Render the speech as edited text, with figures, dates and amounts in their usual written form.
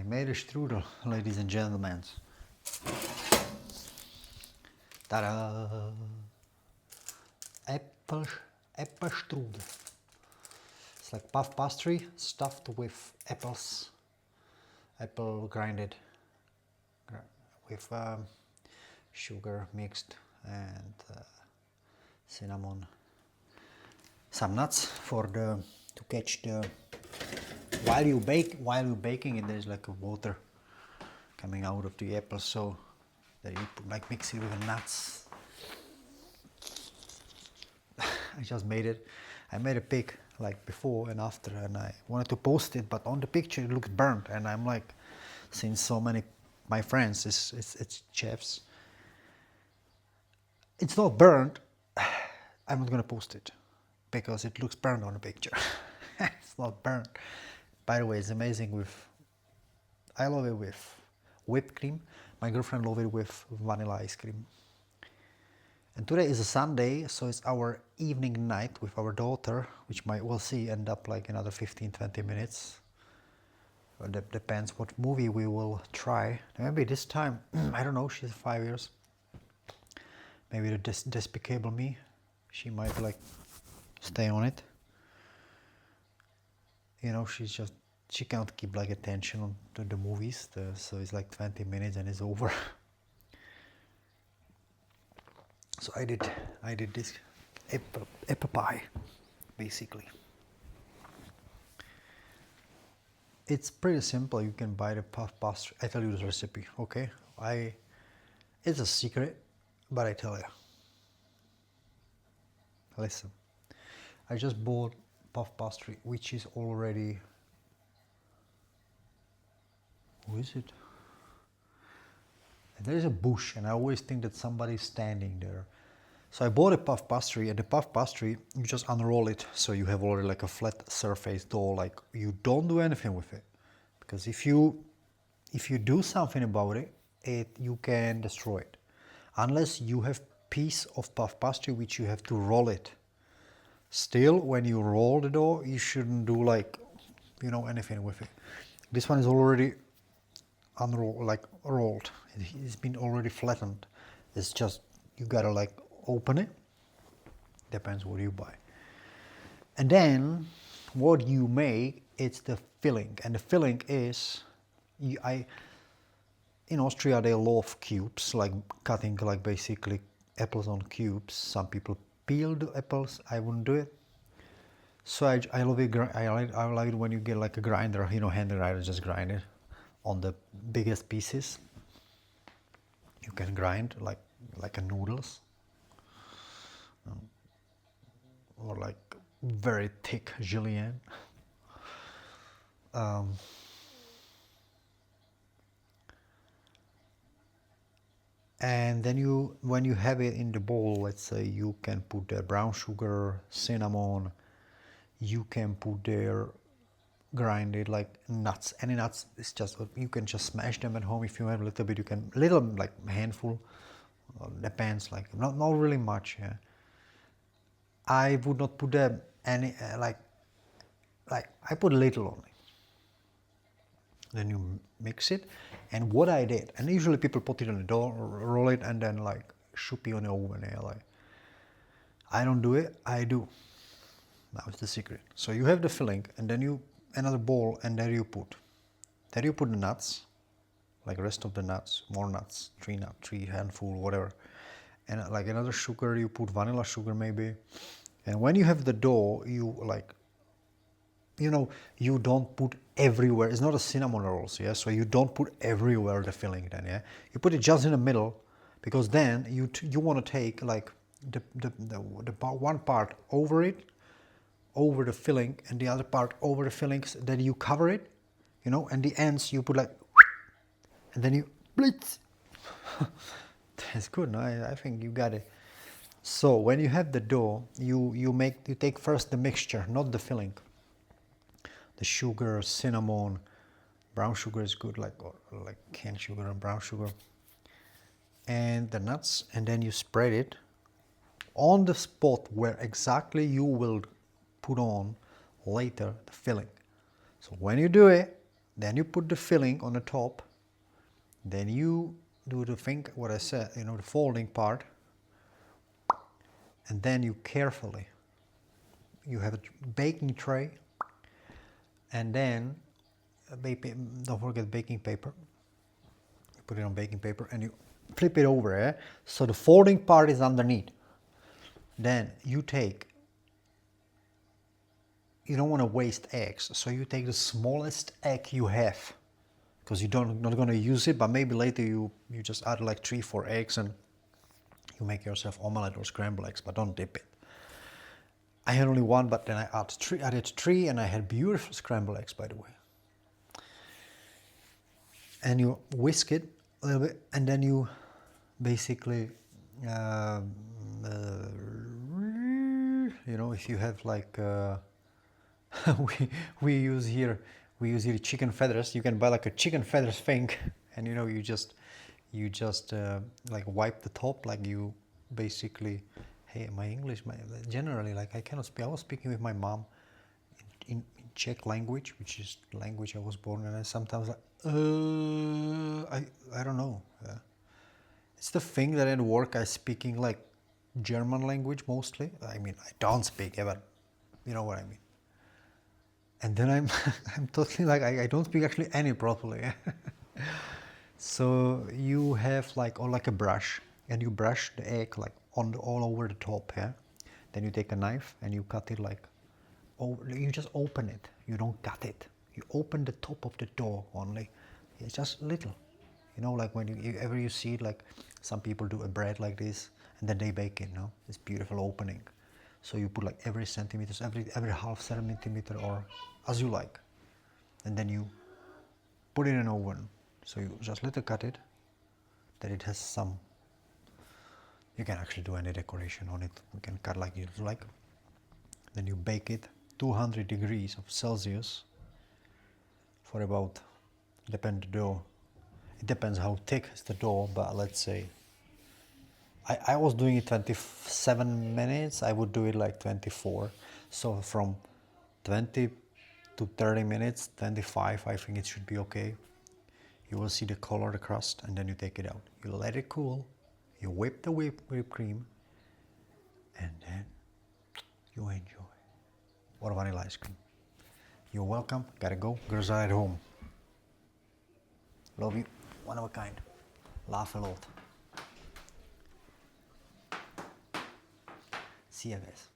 made a strudel, ladies and gentlemen. Ta-da! Apple strudel. It's like puff pastry stuffed with apples, apple grinded with sugar mixed and cinnamon, some nuts for the to catch the while you're baking it. There's like a water coming out of the apple, so that you put, like mix it with the nuts. I just made it. I made a pic like before and after, and I wanted to post it, but on the picture it looks burnt, and I'm like, since so many my friends it's chefs, it's not burnt. I'm not gonna post it because it looks burnt on the picture. It's not burnt. By the way, it's amazing with, I love it with whipped cream. My girlfriend loves it with vanilla ice cream. And today is a Sunday, so it's our evening night with our daughter, which we'll see end up like another 15-20 minutes. That depends what movie we will try. Maybe this time, I don't know, she's 5 years. Maybe the Despicable Me. She might like stay on it. You know, she can't keep like attention to the movies, so it's like 20 minutes and it's over. So I did this apple pie, basically. It's pretty simple. You can buy the puff pastry. I tell you the recipe, okay? It's a secret, but I tell you. Listen, I just bought puff pastry, which is already. Who is it? There is a bush, and I always think that somebody's standing there. So I bought a puff pastry, and the puff pastry, you just unroll it, so you have already like a flat surface dough. Like, you don't do anything with it, because if you do something about it, you can destroy it, unless you have piece of puff pastry which you have to roll it. Still, when you roll the dough, you shouldn't do like, you know, anything with it. This one is already unrolled, like rolled. It's been already flattened. It's just, you gotta like open it. Depends what you buy. And then what you make, it's the filling, and the filling is, in Austria they love cubes, like cutting like basically apples on cubes. Some people peel the apples. I wouldn't do it. So I love it. I like it when you get like a grinder, you know, hand grinder, just grind it on the biggest pieces. You can grind like a noodles, or like very thick julienne. And then when you have it in the bowl, let's say, you can put the brown sugar, cinnamon. You can put there grinded like nuts. Any nuts, it's just, you can just smash them at home if you have a little bit. You can like handful, depends, like not really much. Yeah. I would not put them any like I put a little only. Then you mix it, and what I did, and usually people put it on the dough, roll it, and then like shoot it on the oven. Yeah, like, I don't do it. I do. Now it's the secret. So you have the filling, and then another bowl, and there you put the nuts, like rest of the nuts, more nuts, three handful, whatever, and like another sugar. You put vanilla sugar maybe, and when you have the dough, you like, you know, you don't put everywhere. It's not a cinnamon rolls, yeah. So you don't put everywhere the filling. Then, yeah, you put it just in the middle, because then you want to take like the one part over it, over the filling, and the other part over the fillings. Then you cover it, you know, and the ends you put like, and then you blitz. That's good. No? I think you got it. So when you have the dough, you take first the mixture, not the filling. The sugar, cinnamon, brown sugar is good, like cane sugar and brown sugar, and the nuts, and then you spread it on the spot where exactly you will put on later the filling. So when you do it, Then you put the filling on the top. Then you do the thing, what I said, the folding part. And then you carefully, you have a baking tray. And then, don't forget baking paper. You put it on baking paper and you flip it over. So the folding part is underneath. Then you don't want to waste eggs, so you take the smallest egg you have, because you're not going to use it, but maybe later you just add like 3-4 eggs and you make yourself omelette or scrambled eggs, but don't dip it. I had only one, but then I added three, and I had beautiful scrambled eggs, by the way. And you whisk it a little bit, and then you basically, if you have like, we use here chicken feathers. You can buy like a chicken feathers thing, and you just like wipe the top, like you basically. Hey, my English, generally, like I cannot speak. I was speaking with my mom in Czech language, which is the language I was born in, and sometimes like, I don't know. It's the thing that at work I speaking like German language mostly. I mean, I don't speak it, but you know what I mean. And then I'm totally like, I don't speak actually any properly. So you have like, or like a brush, and you brush the egg like all over the top, yeah? Then you take a knife and you cut it like, you just open it. You don't cut it. You open the top of the door only. It's just little. Like when you see it, like some people do a bread like this, and then they bake it, This beautiful opening. So you put like every centimeters, every half centimeter, or as you like. And then you put it in an oven. So you just little cut it, that it has some, you can actually do any decoration on it. You can cut like you like. Then you bake it 200 degrees of Celsius for about, depends the dough. It depends how thick is the dough, but let's say, I was doing it 27 minutes. I would do it like 24. So from 20 to 30 minutes, 25, I think it should be okay. You will see the color, the crust, and then you take it out. You let it cool, you whip the whipped cream, and then you enjoy. Or vanilla ice cream. You're welcome, gotta go, girls are at home. Love you, one of a kind. Laugh a lot. See you guys.